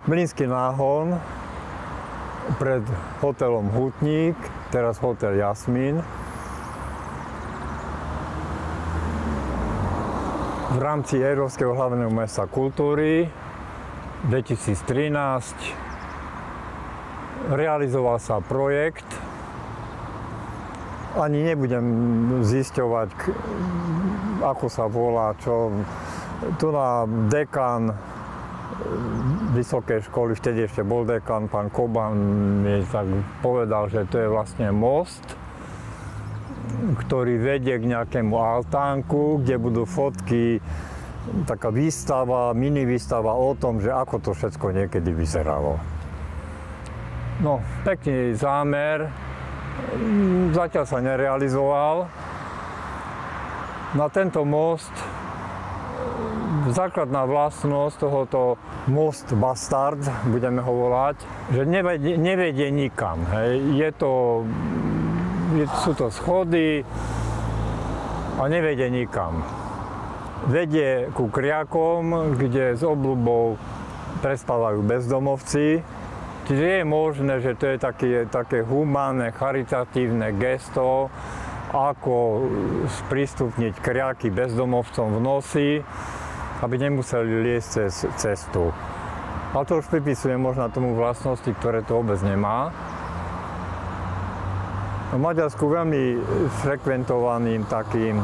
Mlynský náhon pred hotelom Hutník, teraz hotel Jasmín. V rámci Európskeho hlavného mesta kultúry 2013 realizoval sa projekt. Ani nebudem zisťovať, ako sa volá, čo. Tu na dekan vysokej školy, vtedy ešte bol dekan, pán Koban, mi tak povedal, že to je vlastne most, ktorý vedie k nejakému altánku, kde budú fotky, taká výstava, mini výstava o tom, že ako to všetko niekedy vyzeralo. No, pekný zámer, zatiaľ sa nerealizoval. Na tento most, základná vlastnosť tohoto most Bastard, budeme ho volať, že nevedie nikam. Hej. Sú to schody a nevedie nikam. Vedie ku Kriakom, kde s obľubou prespávajú bezdomovci. Čiže je možné, že to je také humánne, charitatívne gesto, ako sprístupniť Kriaky bezdomovcom v noci, aby nemuseli liesť cez cestu. A to už pripisuje možno tomu vlastnosti, ktoré to obec nemá. V Maďarsku veľmi frekventovaným takým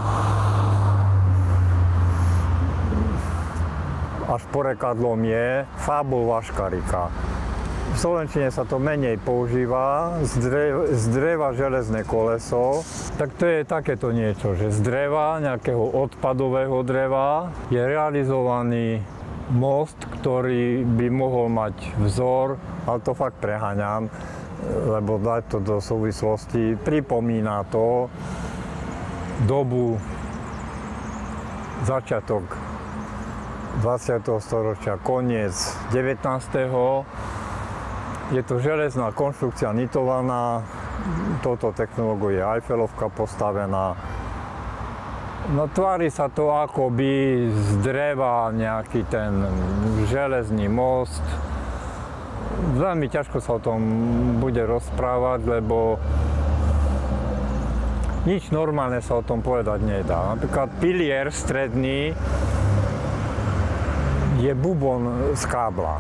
až porekadlom je fábul vaškarika. V slovenčine sa to menej používa, z dreva železné koleso. Tak to je takéto niečo, že z dreva, nejakého odpadového dreva je realizovaný most, ktorý by mohol mať vzor, ale to fakt preháňam, lebo dať to do súvislosti, pripomína to dobu, začiatok 20. storočia, koniec 19. Je to železná konštrukcia nitovaná, touto technológiou je Eiffelovka postavená. No tvári sa to akoby z dreva nejaký ten železný most. Veľmi ťažko sa o tom bude rozprávať, lebo nič normálne sa o tom povedať nedá. Napríklad pilier stredný je bubon z kábla.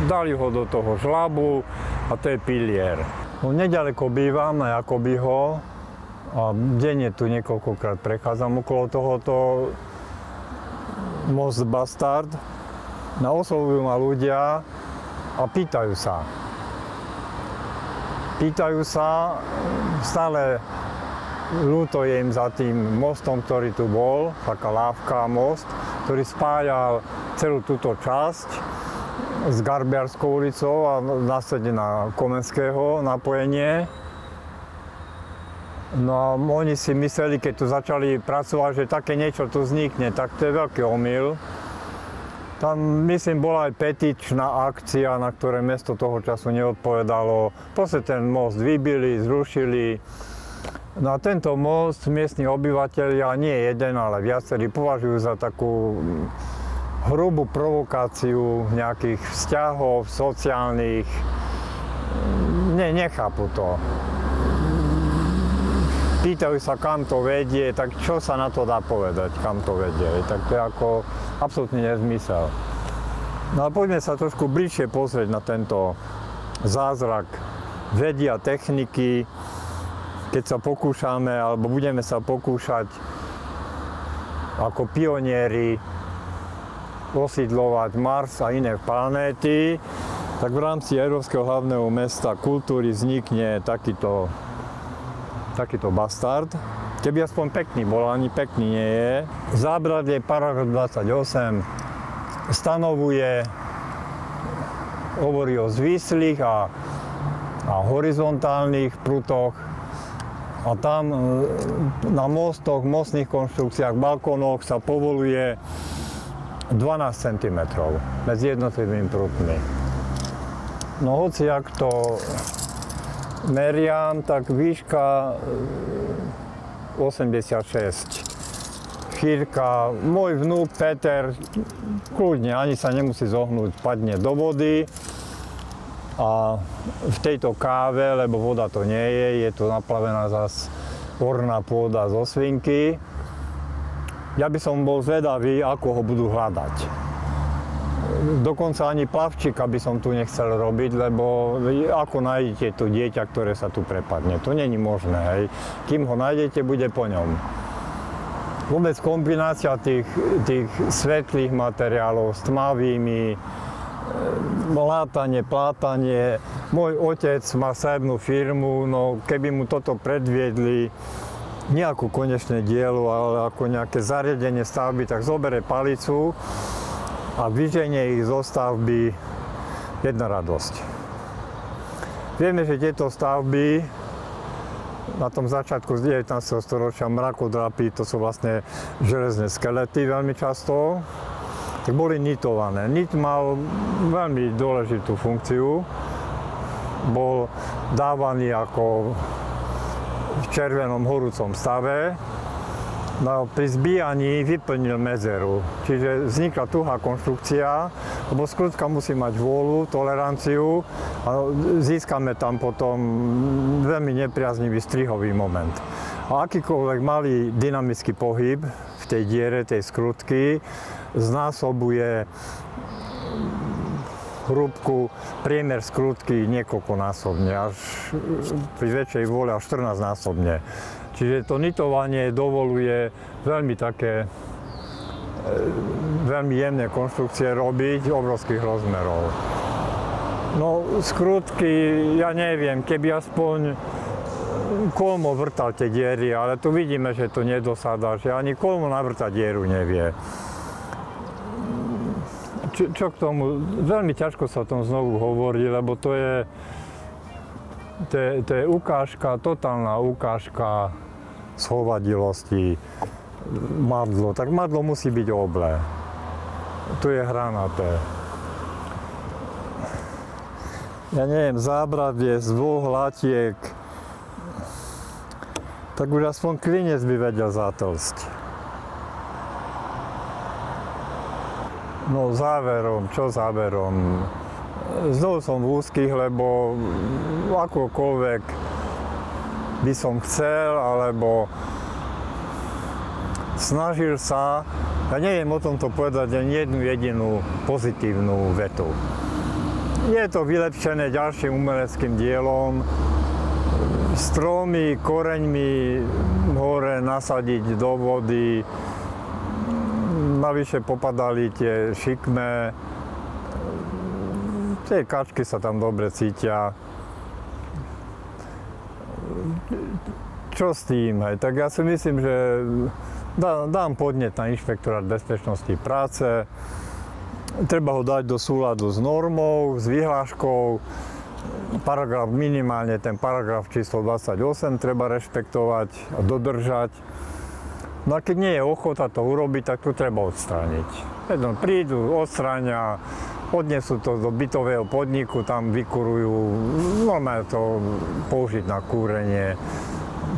Dali ho do toho žlabu a to je pilier. No, nedaleko bývam na Jakobyho a denne tu niekoľkokrát prechádzam okolo tohoto most Bastard. Oslovujú ma ľudia a pýtajú sa. Stále ľúto je im za tým mostom, ktorý tu bol, taká lávka most, ktorý spájal celú túto časť s Garbiarskou ulicou a následne na Komenského napojenie. No a oni si mysleli, keď tu začali pracovať, že také niečo tu vznikne, tak to je veľký omyl. Tam, myslím, bola aj petičná akcia, na ktoré mesto toho času neodpovedalo. Proste ten most vybili, zrušili. No a tento most miestni obyvatelia, nie jeden, ale viacerí, považujú za takú hrubú provokáciu nejakých vzťahov sociálnych. Nechápu to. Pýtajú sa, kam to vedie, tak čo sa na to dá povedať, kam to vedie. Tak to je ako absolútny nezmysel. No a poďme sa trošku bližšie pozrieť na tento zázrak vedy a techniky, keď sa pokúšame, alebo budeme sa pokúšať ako pionieri osídľovať Mars a iné planéty, tak v rámci Európskeho hlavného mesta kultúry vznikne takýto Bastard. Keby aspoň pekný bol, ani pekný nie je. V zábrade paragraf 28 hovorí o zvislých a horizontálnych prutoch. A tam na mostoch, mostných konštrukciách, balkónoch sa povoluje 12 cm medzi jednotlivými prutmi. No hoci ak to meriam, tak výška 86. šírka. Môj vnúk Peter kľudne, ani sa nemusí zohnúť, padne do vody. A v tejto káve, lebo voda to nie je to naplavená zas orná pôda zo svinky. Ja by som bol zvedavý, ako ho budú hľadať. Dokonca ani plavčíka by som tu nechcel robiť, lebo ako nájdete to dieťa, ktoré sa tu prepadne. To není možné, hej. Kým ho nájdete, bude po ňom. Vôbec kombinácia tých svetlých materiálov s tmavými, plátanie. Môj otec má stavebnú firmu, no keby mu toto predviedli nie ako konečné dielo, ale ako nejaké zariadenie stavby, tak zobere palicu a vyženie ich zo stavby jedna radosť. Vieme, že tieto stavby na tom začiatku z 19. storočia mrakodrapy, to sú vlastne železné skelety veľmi často, tak boli nitované. Nit mal veľmi dôležitú funkciu. Bol dávaný ako v červenom horúcom stave. No, pri zbíjaní vyplnil medzeru. Čiže vznikla tuhá konštrukcia, lebo skrutka musí mať vôľu, toleranciu a získame tam potom veľmi nepriaznivý strihový moment. A akýkoľvek malý dynamický pohyb v tej diere, tej skrutky, znásobuje hrúbku, priemer skrutky niekoľkonásobne, až pri väčšej vôle až 14-násobne. Čiže to nitovanie dovoluje veľmi také, veľmi jemné konštrukcie robiť obrovských rozmerov. No, skrutky, ja neviem, keby aspoň kolmo vrtal tie diery, ale tu vidíme, že to nedosadá, že ani kolmo navrtať dieru nevie. Čo k tomu? Veľmi ťažko sa o tom znovu hovorí, lebo to je ukážka, totálna ukážka schovadilosti, madlo. Tak madlo musí byť oblé. Tu je hranaté. Ja neviem, zábradlie z 2 latiek, tak už aspoň klinec by vedel zatlsť. No záverom, čo záverom? Znovu som v úzkých, lebo akokoľvek by som chcel, alebo snažil sa, ja neviem o tomto povedať ani jednu jedinú pozitívnu vetu. Je to vylepšené ďalším umeleckým dielom, stromy koreňmi hore nasadiť do vody, navyše popadali tie šikmé, tie kačky sa tam dobre cítia. Čo s tým? Hej? Tak ja si myslím, že dám podnet na inšpektorát bezpečnosti práce, treba ho dať do súladu s normou, s vyhláškou, paragraf, minimálne ten paragraf číslo 28 treba rešpektovať a dodržať. No a keď nie je ochota to urobiť, tak to treba odstrániť. Jedno prídu, odstráňa, odnesú to do bytového podniku, tam vykurujú, normálne to použiť na kúrenie.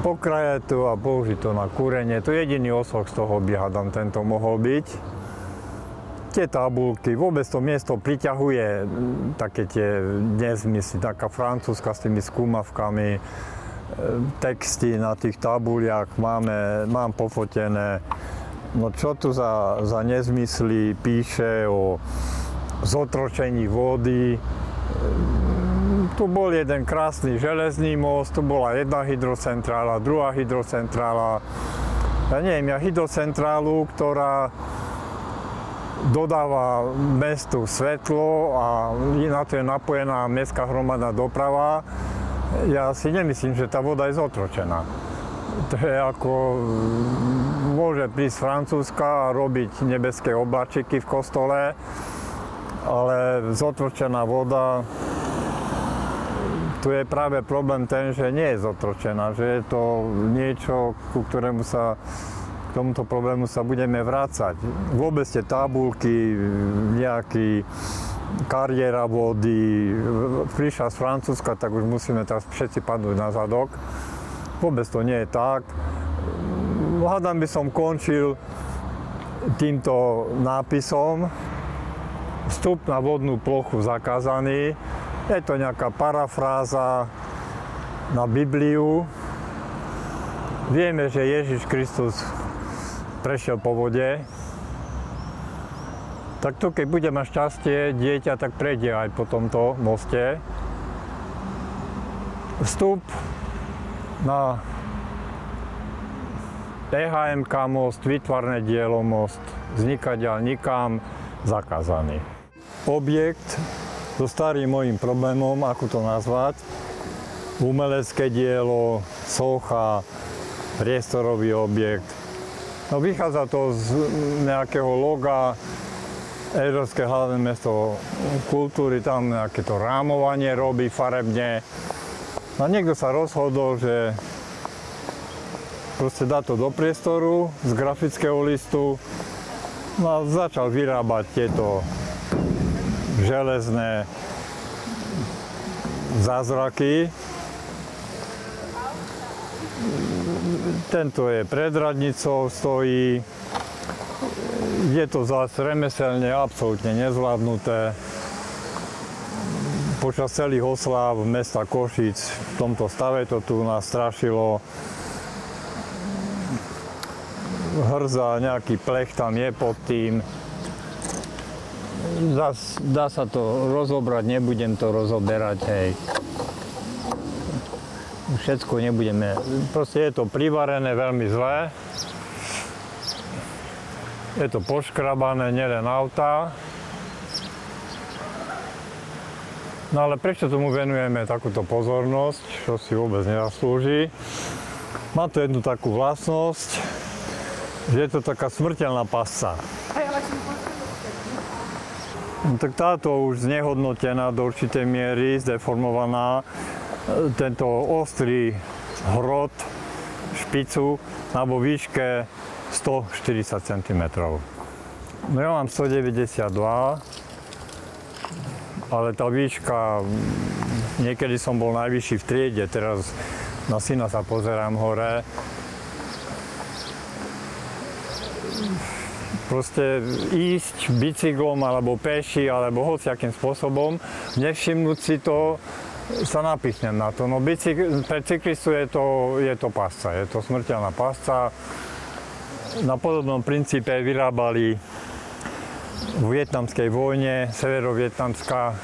Pokraje to a použiť to na kúrenie. To je jediný osok z toho by hádam tento mohol byť. Tie tabulky, vôbec to miesto priťahuje také tie nezmysly, taká francúzska s tými skúmavkami, texty na tých tabuliach mám pofotené. No čo tu za nezmysly píše o zotročení vody. Tu bol jeden krásny železný most, tu bola jedna hydrocentrála, druhá hydrocentrála. Ja neviem, hydrocentrálu, ktorá dodáva mestu svetlo a na to je napojená mestská hromadná doprava. Ja si nemyslím, že tá voda je zotročená. To je ako, môže prísť Francúzska a robiť nebeské oblačiky v kostole, ale zotročená voda, tu je práve problém ten, že nie je zotročená, že je to niečo, k tomuto problému sa budeme vrácať. Vôbec tie tabulky, nejaký kariéra vody, prišla z Francúzska, tak už musíme teraz všetci padnúť na zadok. Vôbec to nie je tak. Hádam by som končil týmto nápisom vstup na vodnú plochu zakázaný. Je to nejaká parafráza na Bibliu. Vieme, že Ježiš Kristus prešiel po vode. Tak to, keď bude mať šťastie dieťa, tak prejde aj po tomto moste. Vstup na EHMK most, výtvarné dielo most, znikaďal nikam, zakázaný. Objekt so starým mojím problémom, ako to nazvať, umelecké dielo, socha, priestorový objekt. No vychádza to z nejakého loga Európske hlavné mesto kultúry, tam nejaké to rámovanie robí farebne. A niekto sa rozhodol, že proste dá to do priestoru z grafického listu. No a začal vyrábať tieto železné zázraky. Tento je pred radnicou, stojí. Je to zase remeselne absolútne nezvládnuté. Počas celých osláv mesta Košíc v tomto stave to tu nás strašilo. Hrza, nejaký plech tam je pod tým. Dá sa to rozobrať, nebudem to rozoberať, hej. Všetko nebudeme, proste je to privarené veľmi zlé. Je to poškrabané, nielen autá. No ale prečo tomu venujeme takúto pozornosť, čo si vôbec nezaslúži? Má to jednu takú vlastnosť, že je to taká smrteľná pasca. No, tak táto už znehodnotená do určitej miery, zdeformovaná, tento ostrý hrot, špicu, na vo výške 140 cm. No ja mám 192, ale tá výška, niekedy som bol najvyšší v triede, teraz na syna sa pozerám hore. Proste ísť bicyklom alebo peši alebo hociakým spôsobom, nevšimnúť si to, sa napichnem na to. No pre cyklistu je to pasca, je to smrteľná pasca. Na podobnom princípe vyrábali v vietnamskej vojne, severovietnamská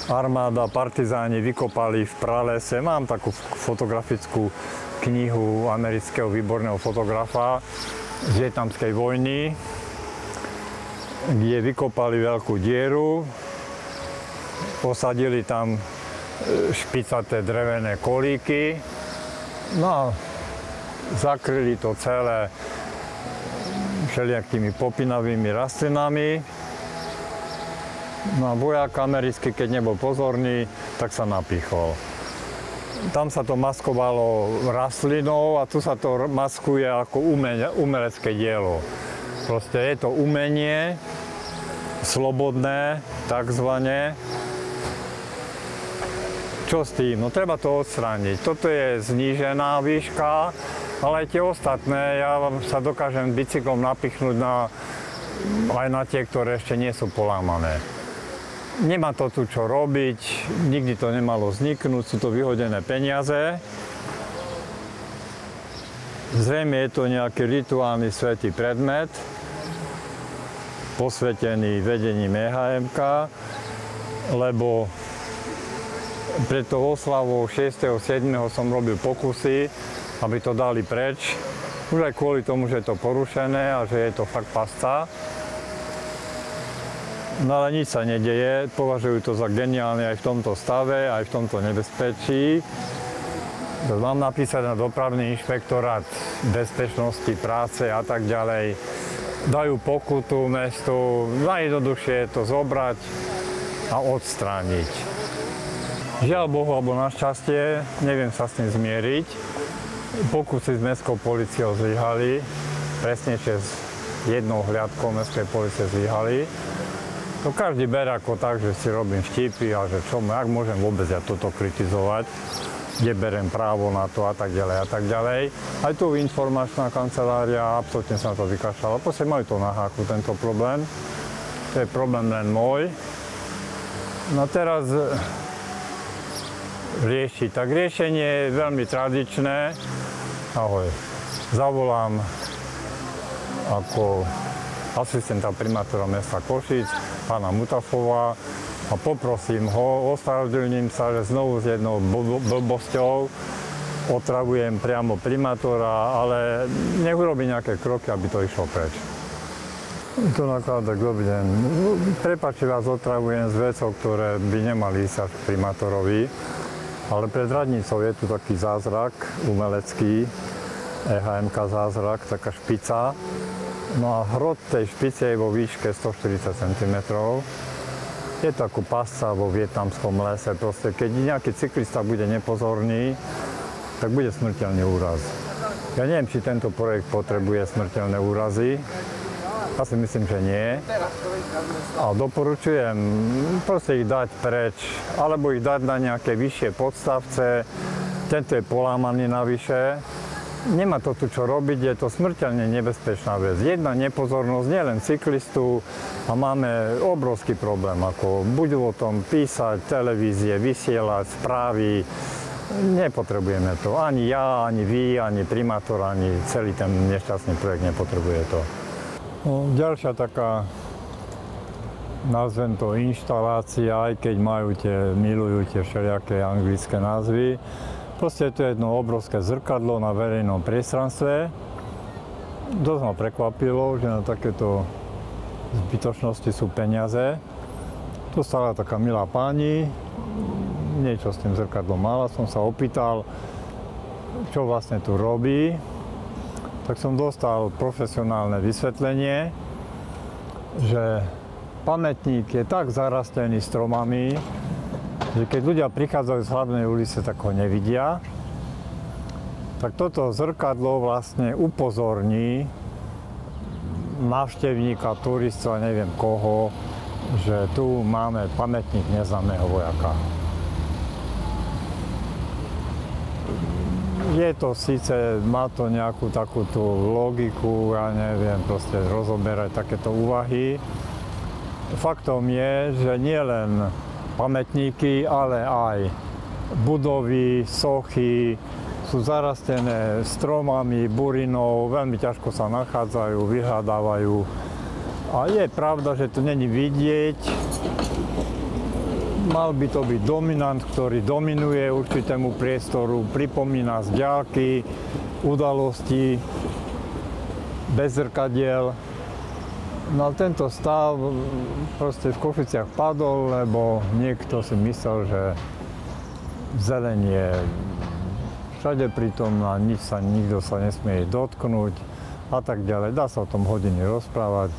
armáda, partizáni vykopali v pralese. Mám takú fotografickú knihu amerického výborného fotografa z vietnamskej vojny, kde vykopali veľkú dieru, posadili tam špicaté drevené kolíky, no a zakryli to celé všelijakými popínavými rastlinami. No a vojak americký, keď nebol pozorný, tak sa napichol. Tam sa to maskovalo rastlinou a tu sa to maskuje ako umelecké dielo. Proste je to umenie, slobodné, takzvané. Čo s tým? No treba to odstrániť. Toto je znížená výška, ale aj tie ostatné, ja sa dokážem bicyklom napichnúť aj na tie, ktoré ešte nie sú polámané. Nemá to tu čo robiť, nikdy to nemalo vzniknúť, sú to vyhodené peniaze. Zrejme je to nejaký rituálny svätý predmet, posvetený vedením EHMK, lebo pred tou oslavou 6.7. som robil pokusy, aby to dali preč. Už aj kvôli tomu, že je to porušené a že je to fakt pasca. No ale nič sa nedeje, považujú to za geniálne aj v tomto stave, aj v tomto nebezpečí. Mám napísať na dopravný inšpektorát bezpečnosti, práce a tak ďalej. Dajú pokutu mestu, najjednoduchšie je to zobrať a odstrániť. Žiaľ Bohu, alebo našťastie, neviem sa s tým zmieriť. Pokusy s mestskou políciou zlyhali, presnejšie s jednou hliadkou mestskej polície zlyhali. To každý berie ako tak, že si robím vtipy a že čo, jak môžem vôbec ja toto kritizovať. kde berem právo na to a tak ďalej a tak ďalej. Aj tu informačná kancelária absolútne sa na to vykašľala. Proste majú to na háku, tento problém. To je problém len môj. No teraz riešiť. Tak riešenie je veľmi tradičné. Ahoj. Zavolám ako asistenta primátora mesta Košic, pána Mutafova, a poprosím ho, ospravedlním sa, že znovu s jednou blbosťou otravujem priamo primátora, ale nech urobí nejaké kroky, aby to išlo preč. Tu nakladák, dobrý deň. Prepáčte, vás otravujem z vecov, ktoré by nemali ísť až k primátorovi, ale pred radnicou je tu taký zázrak umelecký, EHMK zázrak, taká špica. No a hrot tej špice je vo výške 140 cm. Je to ako pasca vo vietnamskom lese. Proste, keď nejaký cyklista bude nepozorný, tak bude smrteľný úraz. Ja neviem, či tento projekt potrebuje smrteľné úrazy. Ja si myslím, že nie. A doporučujem proste ich dať preč, alebo ich dať na nejaké vyššie podstavce. Tento je polámaný navyše. Nemá to tu čo robiť, je to smrteľne nebezpečná vec. Jedna nepozornosť, nielen cyklistu, a máme obrovský problém, ako budú o tom písať televízie, vysielať správy. Nepotrebujeme to. Ani ja, ani vy, ani primátor, ani celý ten nešťastný projekt nepotrebuje to. No, ďalšia taká, nazvem to inštalácia, aj keď milujú tie všelijaké anglické názvy. Proste je to jedno obrovské zrkadlo na verejnom priestranstve. Dosť ma prekvapilo, že na takéto zbytočnosti sú peniaze. Tu stála taká milá pani, niečo s tým zrkadlom mala, som sa opýtal, čo vlastne tu robí. Tak som dostal profesionálne vysvetlenie, že pamätník je tak zarastený stromami, že keď ľudia prichádzajú z hlavnej ulice, tak ho nevidia. Tak toto zrkadlo vlastne upozorní návštevníka, turistov, neviem koho, že tu máme pamätník neznámeho vojaka. Je to síce, má to nejakú takúto logiku, ja neviem proste rozoberať takéto úvahy. Faktom je, že nie len pamätníky, ale aj budovy, sochy sú zarastené stromami, burinou, veľmi ťažko sa nachádzajú, vyhľadávajú. A je pravda, že to není vidieť. Mal by to byť dominant, ktorý dominuje určitému priestoru, pripomína z diaľky udalosti bez zrkadiel. No tento stav proste v Košiciach padol, lebo niekto si myslel, že zeleň je všade prítomná, nikto sa nesmie dotknúť a tak ďalej. Dá sa o tom hodiny rozprávať.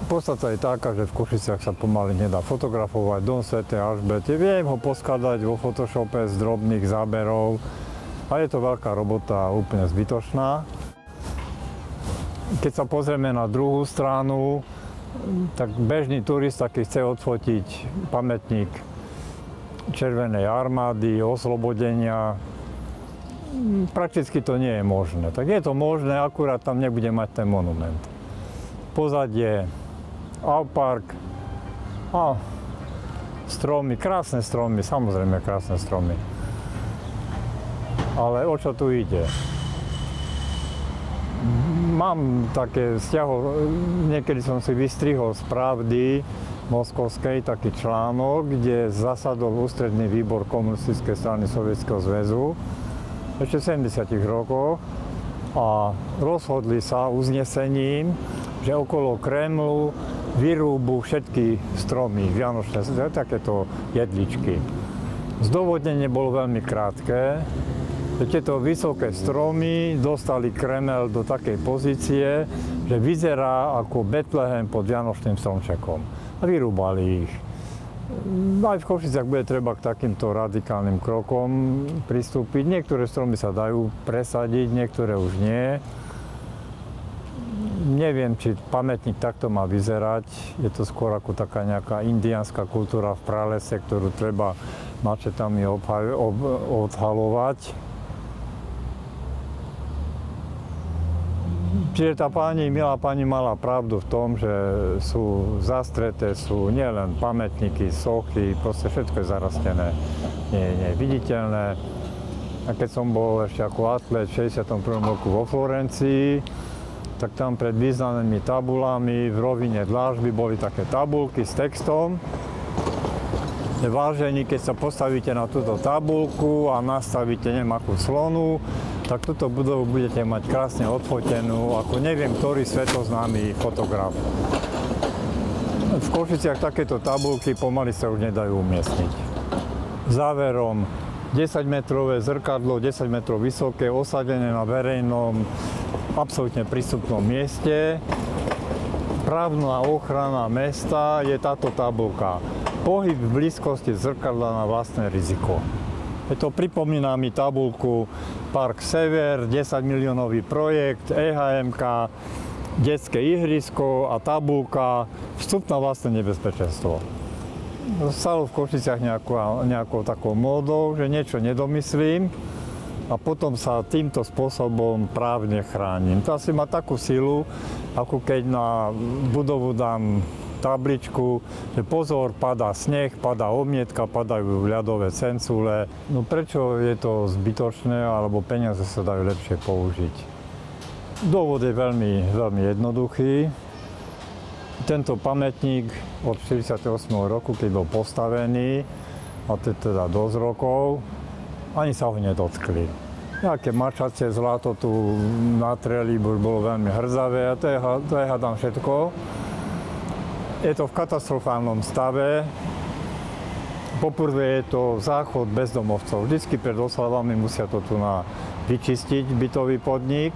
Podstata je taká, že v Košiciach sa pomaly nedá fotografovať. Dom svätej Alžbety, viem ho poskladať vo Photoshope z drobných záberov a je to veľká robota, úplne zbytočná. Keď sa pozrieme na druhú stranu, tak bežný turista, keď chce odfotiť pamätník Červenej armády, oslobodenia, prakticky to nie je možné. Tak je to možné, akurát tam nebude mať ten monument. Pozadie, Aupark a stromy, krásne stromy, samozrejme krásne stromy. Ale o čo tu ide? Mám také niekedy som si vystrihol z Pravdy moskovskej taký článok, kde zasadol ústredný výbor komunistickej strany Sovietskeho zväzu ešte v 70. rokoch a rozhodli sa uznesením, že okolo Kremlu vyrúbu všetky stromy, vianočné, takéto jedličky. Zdôvodnenie bolo veľmi krátke. Tieto vysoké stromy dostali Kremel do takej pozície, že vyzerá ako Betlehem pod vianočným stromčekom. A vyrúbali ich. Aj v Košiciach bude treba k takýmto radikálnym krokom pristúpiť. Niektoré stromy sa dajú presadiť, niektoré už nie. Neviem, či pamätník takto má vyzerať. Je to skôr ako taká nejaká indiánska kultúra v pralese, ktorú treba mačetami odhalovať. Čiže tá milá pani mala pravdu v tom, že sú zastreté, sú nielen pamätníky, sochy, proste všetko je zarastené, nie je viditeľné. A keď som bol ešte ako atlet v 61. roku vo Florencii, tak tam pred významnými tabulami v rovine dlážby boli také tabulky s textom. Vážení, keď sa postavíte na túto tabulku a nastavíte nejakú clonu, tak túto budovu budete mať krásne odfotenú, ako neviem, ktorý svetoznámy fotograf. V Košiciach takéto tabulky pomaly sa už nedajú umiestniť. Záverom, 10-metrové zrkadlo, 10 metrov vysoké, osadené na verejnom, absolútne prístupnom mieste. Právna ochrana mesta je táto tabulka. Pohyb v blízkosti zrkadla na vlastné riziko. To pripomína mi tabulku Park Sever, 10 miliónový projekt, EHMK, detské ihrisko a tabulka vstup na vlastné nebezpečenstvo. Stalo v Košiciach nejakou takou módou, že niečo nedomyslím a potom sa týmto spôsobom právne chránim. To asi má takú silu, ako keď na budovu dám tabličku, že pozor, padá sneh, padá omietka, padajú ľadové cencule. No prečo je to zbytočné, alebo peniaze sa dajú lepšie použiť? Dôvod je veľmi jednoduchý. Tento pamätník od 48. roku, keď bol postavený, a teda dosť rokov, ani sa ho nedotkli. Nejaké mačacie zlato tu natreli, bolo veľmi hrzavé a to je hádam všetko. Je to v katastrofálnom stave. Poprvé je to záchod bezdomovcov. Vždycky pred oslavami musia to tu vyčistiť, bytový podnik.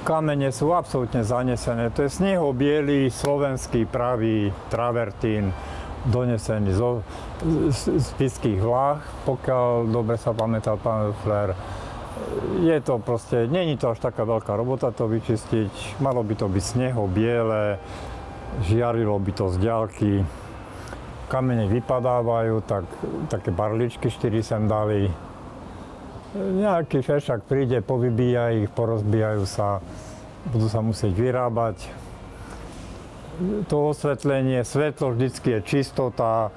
Kamene sú absolútne zanesené. To je snehobiely slovenský pravý travertín, donesený z spišských vláh, pokiaľ dobre sa pamätá pán Fler. Je to proste, není to až taká veľká robota to vyčistiť, malo by to byť sneho biele, žiarilo by to z diaľky, kamene vypadávajú, tak také barličky 4 sem dali. Nejaký fešák príde, povybíja ich, porozbijajú sa, budú sa musieť vyrábať. To osvetlenie, svetlo vždycky je čistota,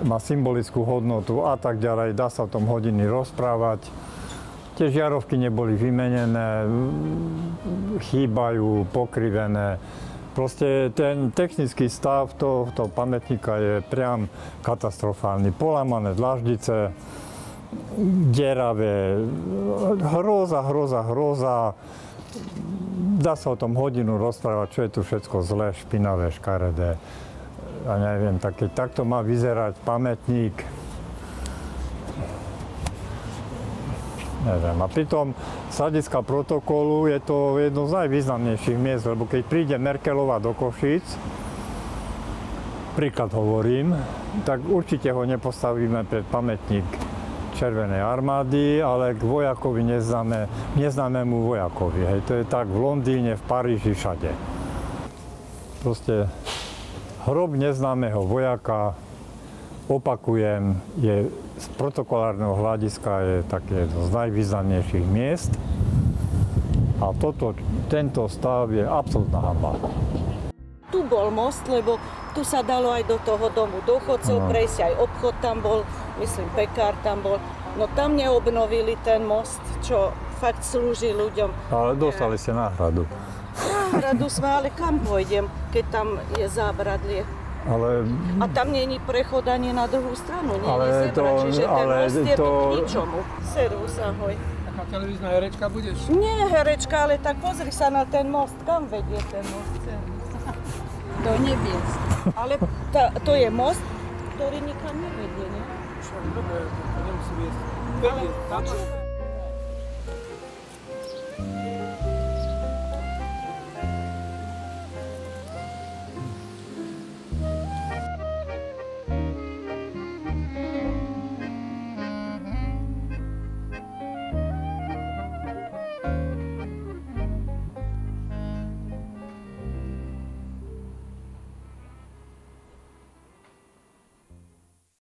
má symbolickú hodnotu a tak ďalej, dá sa o tom hodiny rozprávať. Tie žiarovky neboli vymenené, chýbajú, pokrivené. Proste ten technický stav tohto pamätníka je priam katastrofálny. Polamané dlaždice, deravé, hrôza. Dá sa o tom hodinu rozprávať, čo je tu všetko zlé, špinavé, škaredé. Ja neviem, takto má vyzerať pamätník. Neviem. A pritom z hľadiska protokolu je to jedno z najvýznamnejších miest, lebo keď príde Merkelová do Košíc, príklad hovorím, tak určite ho nepostavíme pred pamätník Červenej armády, ale k vojakovi neznámemu vojakovi. Hej. To je tak v Londýne, v Paríži, všade. Proste hrob neznámeho vojaka, opakujem, je z protokolárneho hľadiska je také jedno z najvýznamnejších miest a tento stav je absolútna hanba. Tu bol most, lebo tu sa dalo aj do toho domu dôchodcov prejsť, aj obchod tam bol, myslím, pekár tam bol. No tam neobnovili ten most, čo fakt slúži ľuďom. Ale dostali ste náhradu. Náhradu sme, ale kam pôjdem, keď tam je zábradlie? A tam nie je prechod ani na druhú stranu, nie je zebra, čiže ten most je to k ničomu. Servus, ahoj. Taká televízna herečka budeš? Nie herečka, ale tak pozri sa na ten most, kam vedie ten most? Do nebies. Ale to je most, ktorý nikam nevedie, nie? Dobre, to nemusí viesť.